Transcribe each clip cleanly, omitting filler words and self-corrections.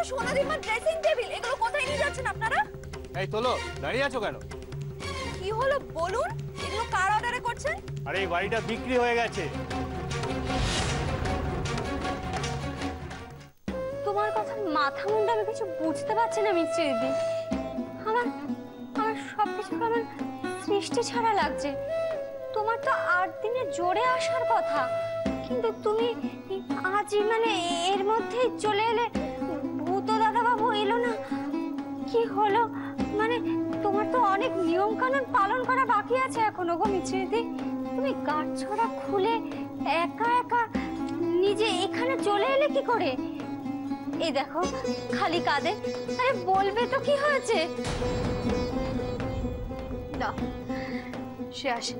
সোনাদিমার dressing table, এগুলো কোথায় নিয়ে যাচ্ছেন আপনারা? এই তোলো, দাঁড়িয়ে আছো কেন? কি হলো বলুন, এগুলো কার অর্ডারে করছেন? আরে এই বাড়িটা বিক্রি হয়ে গেছে। তোমার কথা মাথা মুন্ডা আমি কিছু বুঝতে পারছি না মিত্রি দিদি। আমার আমার সবকিছু আমার সৃষ্টি ছাড়া লাগছে। তোমার তো 8 দিনে জোরে আসার কথা, কিন্তু তুমি আজই মানে এর মধ্যেই চলে এলে। ভূত দাদা বাবু এলো না, কি হলো? মানে তোমার তো অনেক নিয়ম কানুন পালন করা বাকি আছে এখনো গো মিত্রি দিদি। তুমি গাঁটছড়া খুলে একা একা নিজে এখানে চলে এলে কি করে? এই দেখো খালি কাঁদে। আরে বলবে তো কি হয়েছে? না, সে আসে।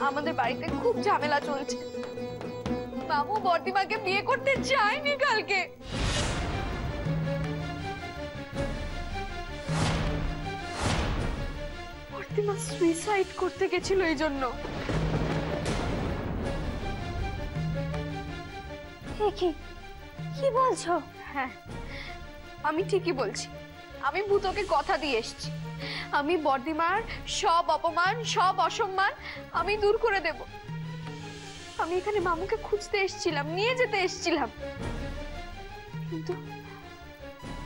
আমাদের বাড়িতে খুব ঝামেলা চলছে। মামু বর্দিমাকে বিয়ে করতে চায়নি কালকে। বর্দিমা সুইসাইড করতে গেছিল এই জন্য। কি বলছো? হ্যাঁ, আমি ঠিকই বলছি। আমি ভূতকে কথা দিয়ে এসেছি, আমি বর্দিমার সব অপমান সব অসম্মান আমি দূর করে দেব। আমি এখানে মামুকে খুঁজতে এসেছিলাম, নিয়ে যেতে এসেছিলাম, কিন্তু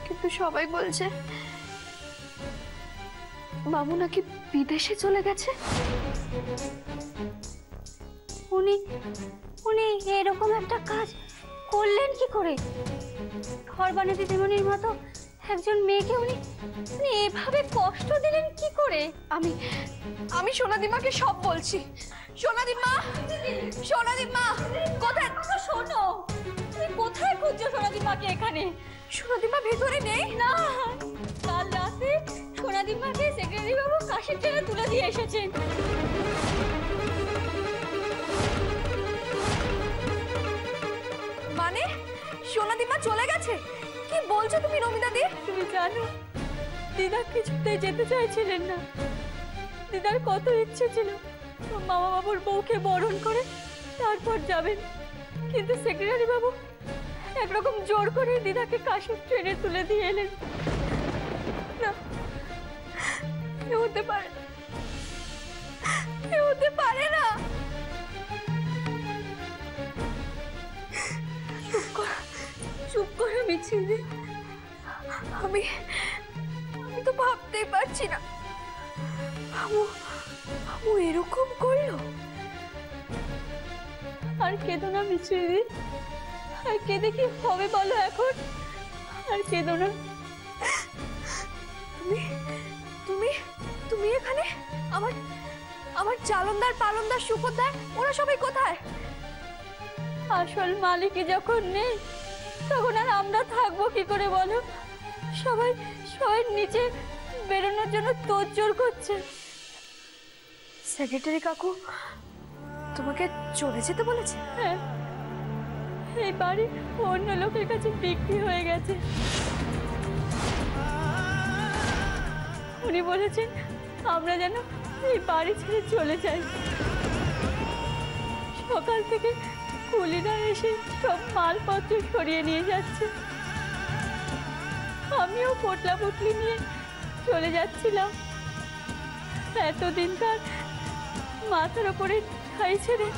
কিন্তু সবাই বলছে মামু নাকি বিদেশে চলে গেছে। উনি উনি এরকম একটা কাজ করলেন কি করে? ধরবানা দিদিমণির মতো একজন মেয়েকে উনি এভাবে কষ্ট দিলেন কি করে? আমি সোনাদিমাকে সব বলছি। সোনাদিমা, সোনাদিমা কোথায়? শোনো, তুমি কোথায় খুঁজছো সোনাদিমাকে? এখানে সোনাদিমা ভেতরে নেই। না, কাল রাতে সোনাদিমাকে সেক্রেটারি বাবু কাশির ট্রেনে তুলে দিয়ে এসেছেন। মানে সোনাদিমা চলে গেছে? কি বলছো তুমি রমিতা দি? তুমি জানো দিদা কিছুতেই যেতে চাইছিলেন না। দিদার কত ইচ্ছে ছিল মামা বাবুর বউকে বরণ করে তারপর যাবেন, কিন্তু সেক্রেটারি বাবু একরকম জোর করে দিদাকে কাশির ট্রেনে তুলে দিয়ে এলেন। না, হতে পারে, হতে পারে না। চুপ করে মিছিল। আমি তো ভাবতেই পারছি না আমু এরকম করলো। আর কেঁদো না মিছিল, আর কেঁদে কি হবে বলো এখন? আর কেঁদো না। তুমি তুমি তুমি এখানে? আমার আমার চালনদার পালনদার শুকরদার ওরা সবাই কোথায়? আসল মালিকই যখন নেই তখন আর আমরা থাকবো কি করে বলো? সবাই সবাই নিচে বেরোনোর জন্য তোড়জোড় করছে। সেক্রেটারি কাকু তোমাকে চলে যেতে বলেছে? হ্যাঁ, এই বাড়ি অন্য লোকের কাছে বিক্রি হয়ে গেছে। উনি বলেছেন আমরা যেন এই বাড়ি ছেড়ে চলে যাই। সকাল থেকে কুলিরা এসে সব মালপত্র সরিয়ে নিয়ে যাচ্ছে। আমিও পোটলা পুটলি নিয়ে চলে যাচ্ছিলাম। এতদিনকার মাথার উপরে ছাই ছেড়ে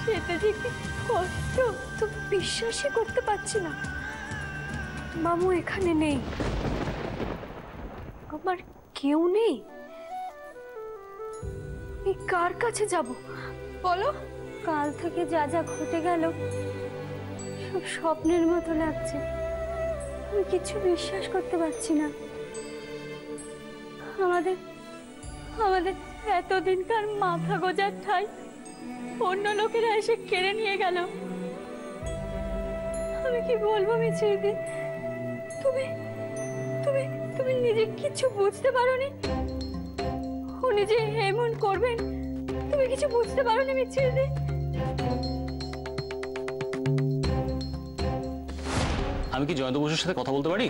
যেতে যে কি কষ্ট, তো বিশ্বাসই করতে পারছি না মামু এখানে নেই, আমার কেউ নেই। আমি কার কাছে যাব বলো? কাল থেকে যা যা ঘটে গেল সব স্বপ্নের মতো লাগছে। আমি কিছু বিশ্বাস করতে পারছি না। আমাদের আমাদের এতদিনকার মাথা গোজার ঠাই অন্য লোকেরা এসে কেড়ে নিয়ে গেল। আমি কি বলবো মিছিদি? তুমি তুমি তুমি নিজে কিছু বুঝতে পারোনি? উনি যে এমন করবেন তুমি কিছু বুঝতে পারোনি মিছিদি? আমি কি জয়ন্ত বসুর সাথে কথা বলতে পারি?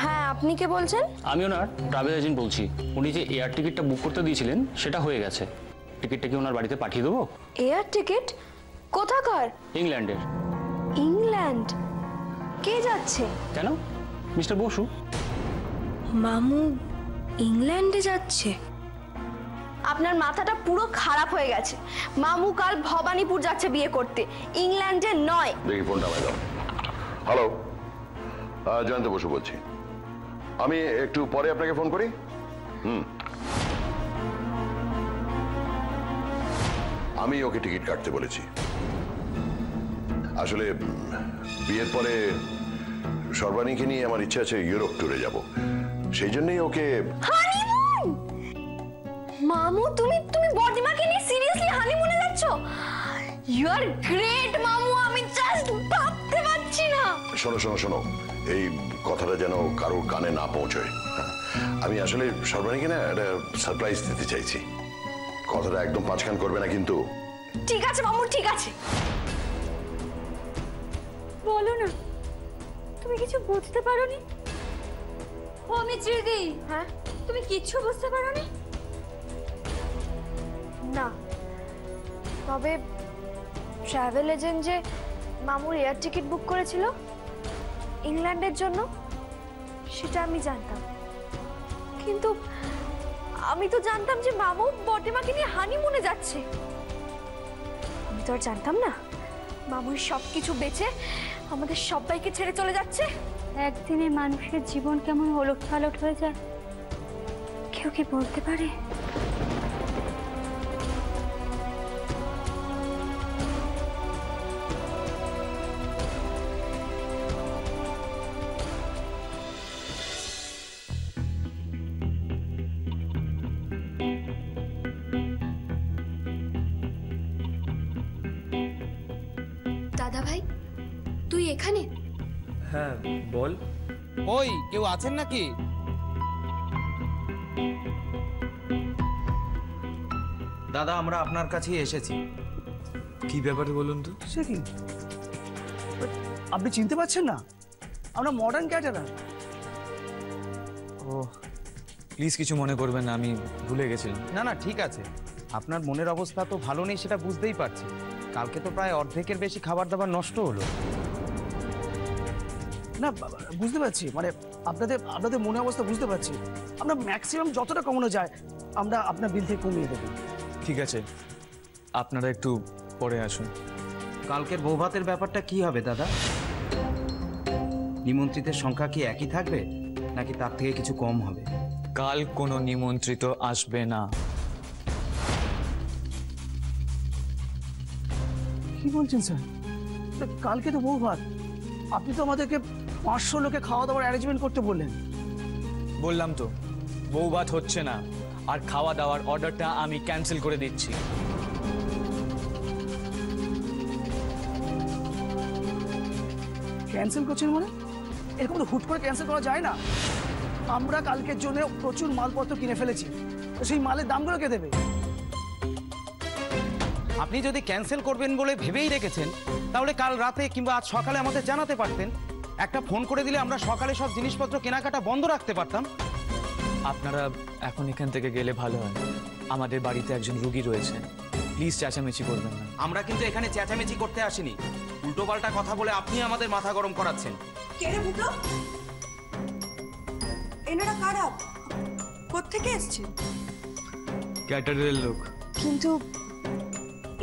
হ্যাঁ, আপনি কে বলছেন? আমি ওনার ট্রাভেল এজেন্ট বলছি। উনি যে এয়ার টিকিটটা বুক করতে দিয়েছিলেন সেটা হয়ে গেছে। টিকিটটা কি ওনার বাড়িতে পাঠিয়ে দেবো? Air ticket? কোথাকার? ইংল্যান্ডের। ইংল্যান্ড? কে যাচ্ছে? কেন? মিস্টার বসু। মামু ইংল্যান্ডে যাচ্ছে? আপনার মাথাটা পুরো খারাপ হয়ে গেছে। মামু কাল ভবানীপুর যাচ্ছে বিয়ে করতে, ইংল্যান্ডে নয়। দেখি ফোনটা আমায় দাও। হ্যালো, জয়ন্ত বসু বলছি। আমি একটু পরে আপনাকে ফোন করি। আমি ওকে টিকিট কাটতে বলেছি। আসলে বিয়ের পরে সর্বাণীকে নিয়ে আমার ইচ্ছা আছে ইউরোপ ট্যুরে যাব, সেই জন্যই ওকে। হানিমুন! মামু তুমি তুমি বর্দিমাকে নিয়ে সিরিয়াসলি হানিমুনে যাচ্ছ? ইউ আর গ্রেট মামু, আমি জাস্ট ভাবতে পারছি না। শোনো শোনো শোনো, এই কথাটা যেন কারোর কানে না পৌঁছয়। আমি আসলে সর্বাণীকে না একটা সারপ্রাইজ দিতে চাইছি। কথাটা একদম পাঁচখান করবে না কিন্তু। ঠিক আছে মামু, ঠিক আছে। বলো না, তুমি কিছু বুঝতে পারোনি? ও মিত্রিদি, হ্যাঁ? তুমি কিচ্ছু বুঝতে পারোনি? না, তবে ট্রাভেল এজেন্ট যে মামুর এয়ার টিকিট বুক করেছিল ইংল্যান্ডের জন্য, সেটা আমি জানতাম। কিন্তু আমি তো জানতাম যে মামু বর্দিমাকে নিয়ে হানিমুনে যাচ্ছে। আমি তো আর জানতাম না মামুর সবকিছু বেচে আমাদের সবাইকে ছেড়ে চলে যাচ্ছে। একদিনে মানুষের জীবন কেমন ওলট পালট হয়ে যায়, কেউ কি বলতে পারে? দাদা ভাই, তুই এখানে? হ্যাঁ বল। ওই কেউ আছেন নাকি? দাদা আমরা আপনার কাছেই এসেছি। কি ব্যাপারে বলুন তো? সে কি, আপনি চিনতে পারছেন না? আমরা মডার্ন ক্যাটারার। ও প্লিজ কিছু মনে করবেন না, আমি ভুলে গেছিলাম। না না ঠিক আছে, আপনার মনের অবস্থা তো ভালো নেই সেটা বুঝতেই পারছি। কালকে তো প্রায় অর্ধেকের বেশি খাবার দাবার নষ্ট হলো। না বুঝতে পারছি, মানে আপনাদের আপনাদের মনে অবস্থা বুঝতে পারছি। আমরা ম্যাক্সিমাম যতটা কমানো যায় আমরা আপনার বিল থেকে কমিয়ে দেবো। ঠিক আছে, আপনারা একটু পরে আসুন। কালকের বৌভাতের ব্যাপারটা কি হবে দাদা? নিমন্ত্রিতের সংখ্যা কি একই থাকবে নাকি তার থেকে কিছু কম হবে? কাল কোনো নিমন্ত্রিত আসবে না। কি বলছেন স্যার? কালকে তো বৌভাত, আপনি তো আমাদেরকে 500 লোকে খাওয়া দাওয়ার অ্যারেঞ্জমেন্ট করতে বললেন। বললাম তো বৌভাত হচ্ছে না, আর খাওয়া দাওয়ার অর্ডারটা আমি ক্যান্সেল করে দিচ্ছি। ক্যান্সেল করছেন মানে? এরকম তো হুট করে ক্যান্সেল করা যায় না। আমরা কালকের জন্য প্রচুর মালপত্র কিনে ফেলেছি, তো সেই মালের দামগুলো কে দেবে? আপনি যদি ক্যান্সেল করবেন বলে ভেবেই রেখেছেন তাহলে কাল রাতে কিংবা আজ সকালে আমাদের জানাতে পারতেন। একটা ফোন করে দিলে আমরা সকালে সব জিনিসপত্র কেনাকাটা বন্ধ রাখতে পারতাম। আপনারা এখন এখান থেকে গেলে ভালো হয়, আমাদের বাড়িতে একজন রুগী রয়েছে। প্লিজ চেঁচামেচি করবেন না। আমরা কিন্তু এখানে চেঁচামেচি করতে আসিনি, উল্টোপাল্টা কথা বলে আপনি আমাদের মাথা গরম করাচ্ছেন। কেড়ে বুঝলো? এনারা কারা? কোত্থেকে এসছেন? ক্যাটারের লোক। কিন্তু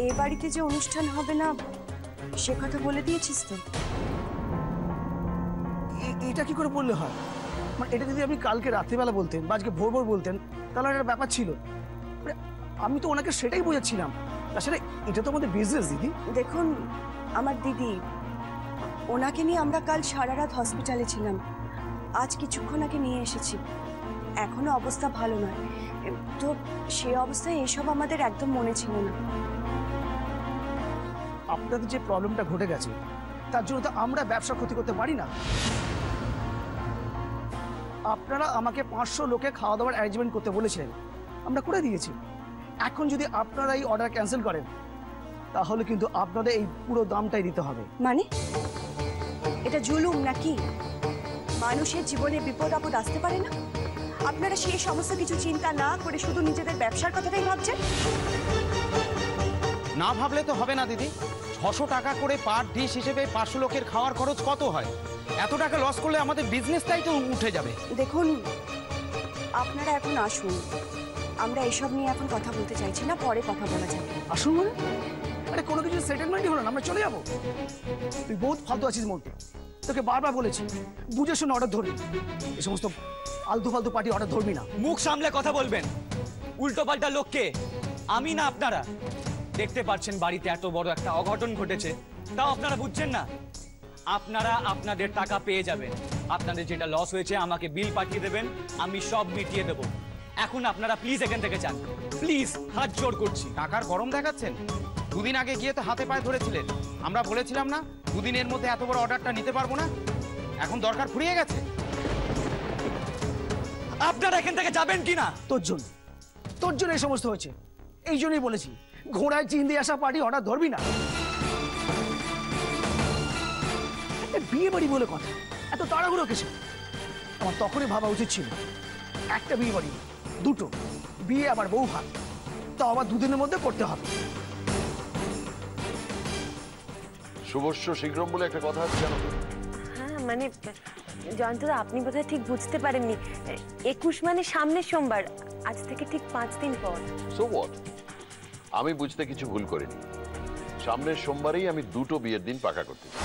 এ বাড়িতে যে অনুষ্ঠান হবে না সে কথা বলে দিয়েছিস তো? এটা কি করে বললে হয়? মানে এটা যদি আপনি কালকে রাত্রিবেলা বলতেন বা আজকে ভোর ভোর বলতেন তাহলে একটা ব্যাপার ছিল। মানে আমি তো ওনাকে সেটাই বোঝাচ্ছিলাম। আসলে এটা তো আমাদের বিজনেস দিদি। দেখুন আমার দিদি, ওনাকে নিয়ে আমরা কাল সারা রাত হসপিটালে ছিলাম, আজ কিছুক্ষণ আগে নিয়ে এসেছি। এখনো অবস্থা ভালো নয়, তো সে অবস্থায় এসব আমাদের একদম মনে ছিল না। আপনাদের যে প্রবলেমটা ঘটে গেছে তার জন্য তো আমরা ব্যবসা ক্ষতি করতে পারি না। আপনারা আমাকে 500 লোকে খাওয়া দাওয়ার অ্যারেঞ্জমেন্ট করতে বলেছিলেন, আমরা করে দিয়েছি। এখন যদি আপনারা এই অর্ডার ক্যান্সেল করেন তাহলে কিন্তু আপনাদের এই পুরো দামটাই দিতে হবে। মানে এটা জুলুম নাকি? মানুষের জীবনে বিপদ আপদ আসতে পারে না? আপনারা সেই সমস্ত কিছু চিন্তা না করে শুধু নিজেদের ব্যবসার কথাটাই ভাবছেন। না ভাবলে তো হবে না দিদি। 600 টাকা করে পার ডিশ হিসেবে 500 লোকের খাওয়ার খরচ কত হয়? এত টাকা লস করলে আমাদের বিজনেসটাই তো উঠে যাবে। দেখুন, আপনারা এখন আসুন, আমরা এসব নিয়ে এখন কথা বলতে চাইছি না, পরে কথা বলা যাবে। আসুন মানে? আরে কোনো কিছু সেটেলমেন্টই হলো না, আমরা চলে যাবো? তুই বহুত ফালতু আছিস মধ্যে, তোকে বারবার বলেছি বুঝে শুনে অর্ডার ধরবি, এই সমস্ত আলতু ফালতু পার্টি অর্ডার ধরবি না। মুখ সামলে কথা বলবেন। উল্টো পাল্টা লোককে আমি না আপনারা। দেখতে পাচ্ছেন বাড়িতে এত বড় একটা অঘটন ঘটেছে, তাও আপনারা বুঝছেন না। আপনারা আপনাদের টাকা পেয়ে যাবেন। আপনাদের যেটা লস হয়েছে আমাকে বিল পাঠিয়ে দেবেন, আমি সব মিটিয়ে দেব। এখন আপনারা প্লিজ এখান থেকে যান, প্লিজ, হাত জোড় করছি। টাকার গরম দেখাচ্ছেন? দুদিন আগে গিয়ে তো হাতে পায়ে ধরেছিলেন, আমরা বলেছিলাম না দুদিনের মধ্যে এত বড় অর্ডারটা নিতে পারবো না। এখন দরকার ফুরিয়ে গেছে। আপনারা এখান থেকে যাবেন কিনা? তোর জন্য এই সমস্ত হয়েছে। এই জন্যই বলেছি ঘোড়ায় চিন দিয়ে আসা পার্টি অর্ডার ধরবি না। বিয়ে বাড়ি বলে কথা, এত তাড়াহুড়ো কিসে? আমার তখনই ভাবা উচিত ছিল একটা বিয়ে বাড়ি, দুটো বিয়ে আবার বউ ভাত, তাও আবার দুদিনের মধ্যে করতে হবে। শুভস্য শীঘ্রম বলে একটা কথা আছে জানো? হ্যাঁ মানে জয়ন্তদা, আপনি বোধহয় ঠিক বুঝতে পারেননি। 21 মানে সামনের সোমবার, আজ থেকে ঠিক 5 দিন পর। সো হোয়াট, আমি বুঝতে কিছু ভুল করিনি। সামনের সোমবারেই আমি দুটো বিয়ের দিন পাকা করতে চাই।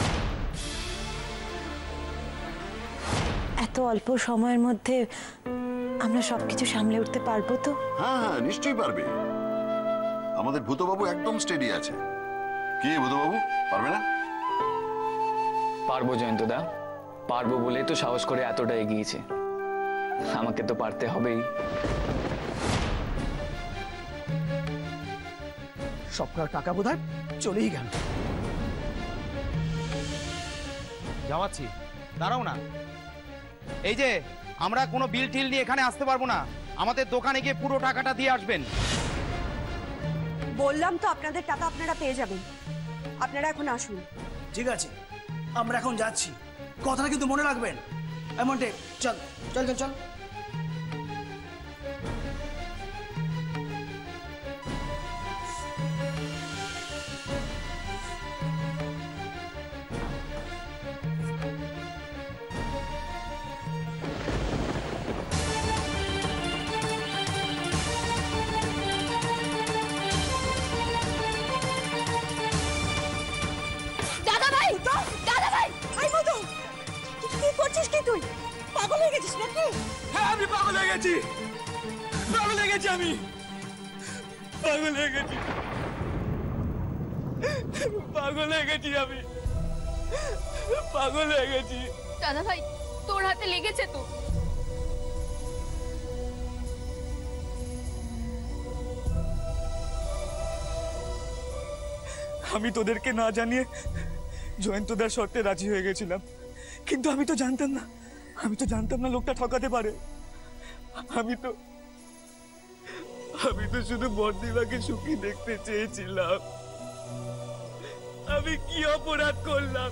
এত অল্প সময়ের মধ্যে আমরা সবকিছু সামলে উঠতে পারবো তো? হ্যাঁ হ্যাঁ, নিশ্চয়ই পারবে। আমাদের ভূতবাবু একদম স্টেডি আছে। কি ভূতবাবু, পারবে না? পারবো জয়ন্তদা, পারবো বলেই তো সাহস করে এতটা এগিয়েছে। আমাকে তো পারতে হবেই। সবকটা টাকা বোধহয় চলেই গেল। যাওয়াচ্ছি, দাঁড়াও না। এই যে আমরা কোনো বিল টিল নিয়ে এখানে আসতে পারবো না, আমাদের দোকানে গিয়ে পুরো টাকাটা দিয়ে আসবেন। বললাম তো আপনাদের টাকা আপনারা পেয়ে যাবেন, আপনারা এখন আসুন। ঠিক আছে, আমরা এখন যাচ্ছি, কথাটা কিন্তু মনে রাখবেন। এমনটে চল চল চল চল। দাদা ভাই, দাদা ভাই, আই মধু, কি করছিস কি তুই? পাগল হয়ে গেছিস নাকি? হ্যাঁ, আমি পাগল হয়ে গেছি। পাগল হয়ে গেছি, আমি পাগল হয়ে গেছি। পাগল হয়ে গেছি, আমি পাগল হয়ে গেছি। দাদা ভাই, তোর হাতে লেগেছে তো? আমি তোদেরকে না জানিয়ে জয়ন্তদার শর্তে রাজি হয়ে গেছিলাম, কিন্তু আমি তো জানতাম না লোকটা ঠকাতে পারে। আমি তো শুধু বর্দিমাকে সুখী দেখতে চেয়েছিলাম। আমি কি অপরাধ করলাম?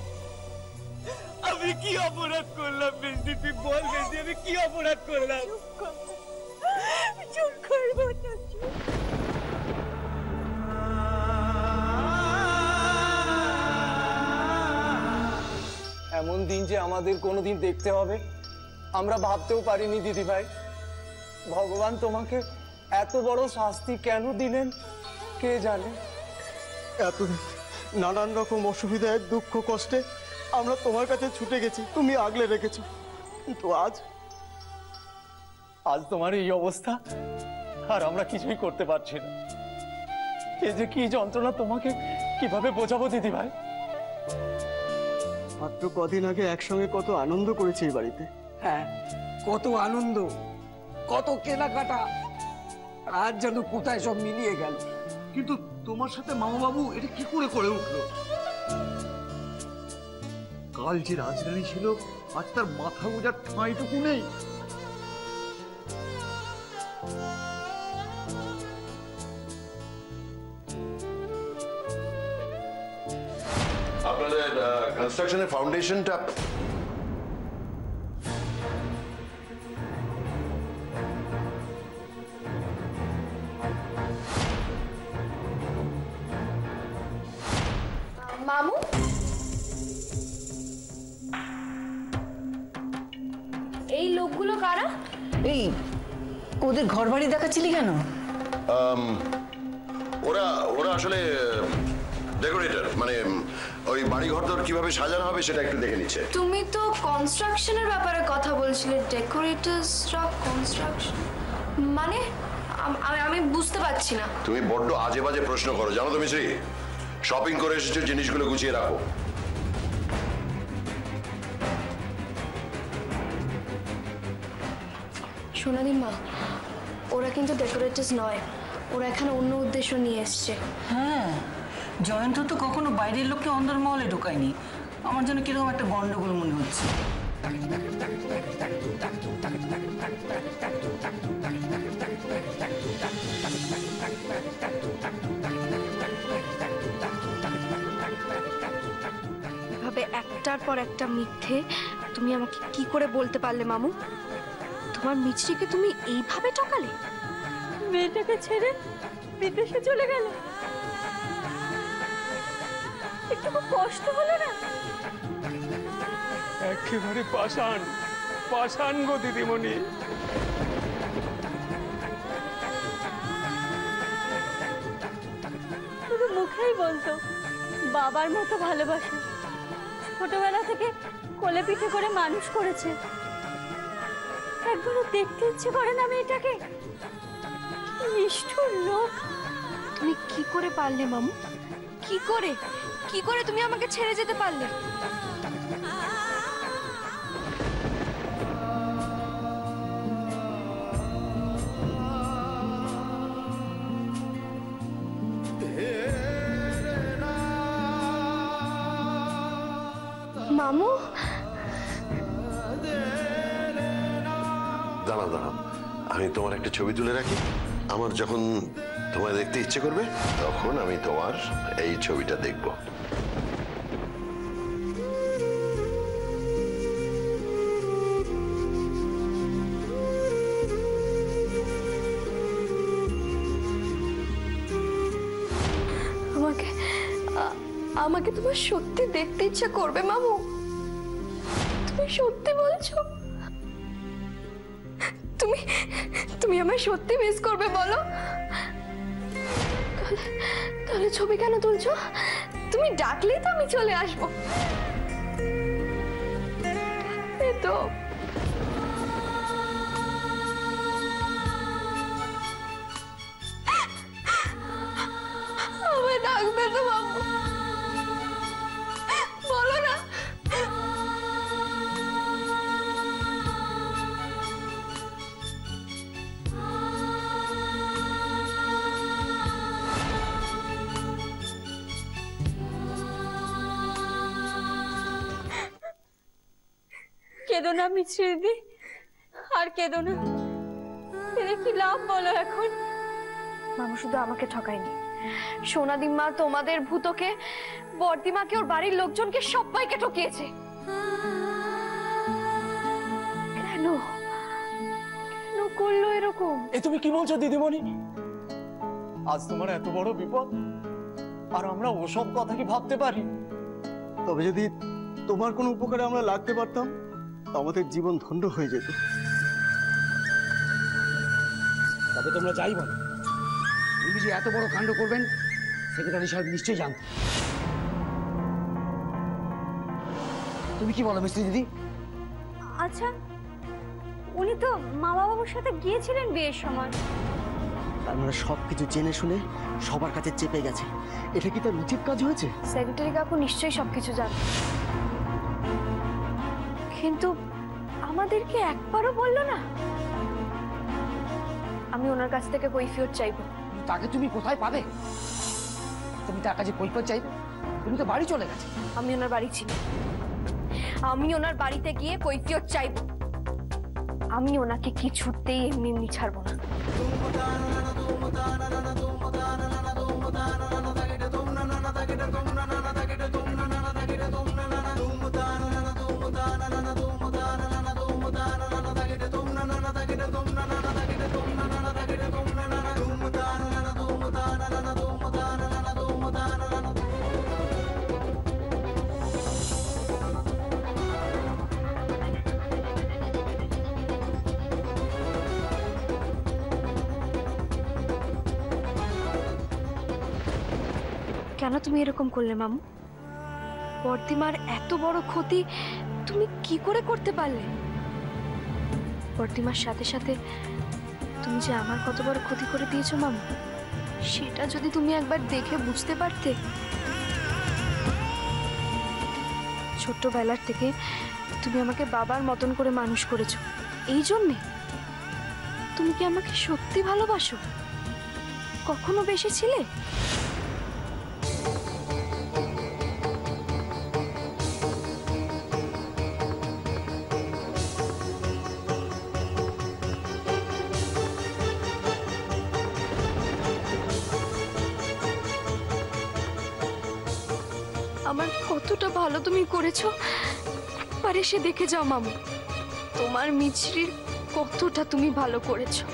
বেশি তুই বল, বেশি আমি কি অপরাধ করলাম? চুপ করবো না। এমন দিন যে আমাদের কোনোদিন দেখতে হবে আমরা ভাবতেও পারিনি দিদি ভাই। ভগবান তোমাকে এত বড় শাস্তি কেন দিলেন কে জানে। এতদিন নানান রকম অসুবিধায় দুঃখ কষ্টে আমরা তোমার কাছে ছুটে গেছি, তুমি আগলে রেখেছো, কিন্তু আজ তোমার এই অবস্থা, আর আমরা কিছুই করতে পারছি না। এ যে কি যন্ত্রণা, তোমাকে কিভাবে বোঝাবো দিদি ভাই। মাত্র কদিন আগে একসঙ্গে কত আনন্দ করেছি এই বাড়িতে। হ্যাঁ, কত আনন্দ, কত কেনাকাটা, আর যেন কোথায় সব মিলিয়ে গেল। কিন্তু তোমার সাথে মামাবাবু এটা কি করে উঠলো? কাল যে রাজধানী ছিল, আজ তার মাথা গোজার ঠাঁইটুকু নেই। আপনাদের কনস্ট্রাকশনের ফাউন্ডেশনটা মামু, এই লোকগুলো কারা? এই ওদের ঘর বাড়ি দেখাচ্ছিলি কেন? ওরা ওরা আসলে ডেকোরেটর, মানে ওই বাড়ি ঘরদর কিভাবে সাজানো হবে সেটা একটু দেখে নিচ্ছে। তুমি তো কনস্ট্রাকশনের ব্যাপারে কথা বলছিলে, ডেকোরেটরসরা কনস্ট্রাকশন মানে আমি বুঝতে পারছি না। তুমি বড্ড আজে বাজে প্রশ্ন করো, জানো তো মিশ্রি, শপিং করে এসেছো, জিনিসগুলো গুছিয়ে রাখো। সোনাদি মা, ওরা কিন্তু ডেকোরেটরস নয়, ওরা এখানে অন্য উদ্দেশ্য নিয়ে এসছে। হ্যাঁ, জয়ন্ত তো কখনো বাইরের লোককে অন্দরমহলে ঢোকায়নি। আমার জন্য কিরকম একটা গন্ডগোল মনে হচ্ছে। এভাবে একটার পর একটা মিথ্যে তুমি আমাকে কি করে বলতে পারলে মামু? তোমার মিছরিকে তুমি এইভাবে ঠকালে? মেয়েটাকে ছেড়ে বিদেশে চলে গেল, একটু কষ্ট হলো না? একেবারে পাষাণ পাষাণ গো দিদিমণি। শুধু মুখেই বলতো বাবার মতো ভালোবাসে, ছোটবেলা থেকে কোলে পিঠে করে মানুষ করেছে। একবারও দেখতে ইচ্ছে করে না মেয়েটাকে? নিষ্ঠুর লোক। তুমি কি করে পারলে মামু? কি করে তুমি আমাকে ছেড়ে যেতে পারলে? মামু, দাঁড়াও দাঁড়াও, আমি তোমার একটা ছবি তুলে রাখি। আমার যখন তোমায় দেখতে ইচ্ছে করবে তখন আমি তোমার এই ছবিটা দেখব। আমাকে তোমার সত্যি দেখতে ইচ্ছা করবে মামু? তুমি সত্যি বলছো? তুমি আমায় সত্যি মিস করবে বলো? তাহলে ছবি কেন তুলছো? তুমি ডাকলেই তো আমি চলে আসবো। তো আমায় ডাকবে তো মামু? বলো না। কেঁদো না মিছরি দিদি, আর কেঁদো না। এদের কি লাভ বলো এখন? মামু শুধু আমাকে ঠকায়নি, সোনাদিমা তোমাদের ভূতকে, বর্দিমাকে, ওর বাড়ির লোকজনকে, সবাইকে ঠকিয়েছে। কেন করলো এরকম? এ তুমি কি বলছো দিদিমণি? আজ তোমার এত বড় বিপদ আর আমরা ওসব কথা কি ভাবতে পারি? তবে যদি তোমার কোনো উপকারে আমরা লাগতে পারতাম, আমাদের জীবন ধন্য হয়ে যেত। তবে তোমরা যাই বলো, উনি যে এত বড় কাণ্ড করবেন সেক্রেটারি সাহেব নিশ্চয়ই জানতেন। তুমি কি বলো মিস্ত্রি দিদি? আচ্ছা, উনি তো মামা বাবুর সাথে গিয়েছিলেন বিয়ের সময়। তার মানে সবকিছু জেনে শুনে সবার কাছে চেপে গেছে। এটা কি তার উচিত কাজ হয়েছে? সেক্রেটারি কাকু নিশ্চয়ই সবকিছু জানে, কিন্তু আমাদেরকে একবারও বললো না। আমি ওনার কাছ থেকে কৈফিয়ত চাইবো। তাকে তুমি কোথায় পাবে? তুমি তার কাছে কৈফিয়ত চাইবে? তুমি তো বাড়ি চলে গেছে। আমি ওনার বাড়ি চিনি, আমি ওনার বাড়িতে গিয়ে কৈফিয়ত চাইবো। আমি ওনাকে কিছুতেই এমনি এমনি ছাড়বো না। কেন তুমি এরকম করলে মামু? বর্দিমার এত বড় ক্ষতি তুমি কি করে করতে পারলে? বর্দিমার সাথে সাথে তুমি যে আমার কত বড় ক্ষতি করে দিয়েছো মামু, সেটা যদি তুমি একবার দেখে বুঝতে পারতে। ছোট্টবেলার থেকে তুমি আমাকে বাবার মতন করে মানুষ করেছো, এই জন্যে? তুমি কি আমাকে সত্যি ভালোবাসো? কখনো বেশি ছিলে? আমার কতটা ভালো তুমি করেছো একবার এসে দেখে যাও মামু, তোমার মিছরির কতটা তুমি ভালো করেছো।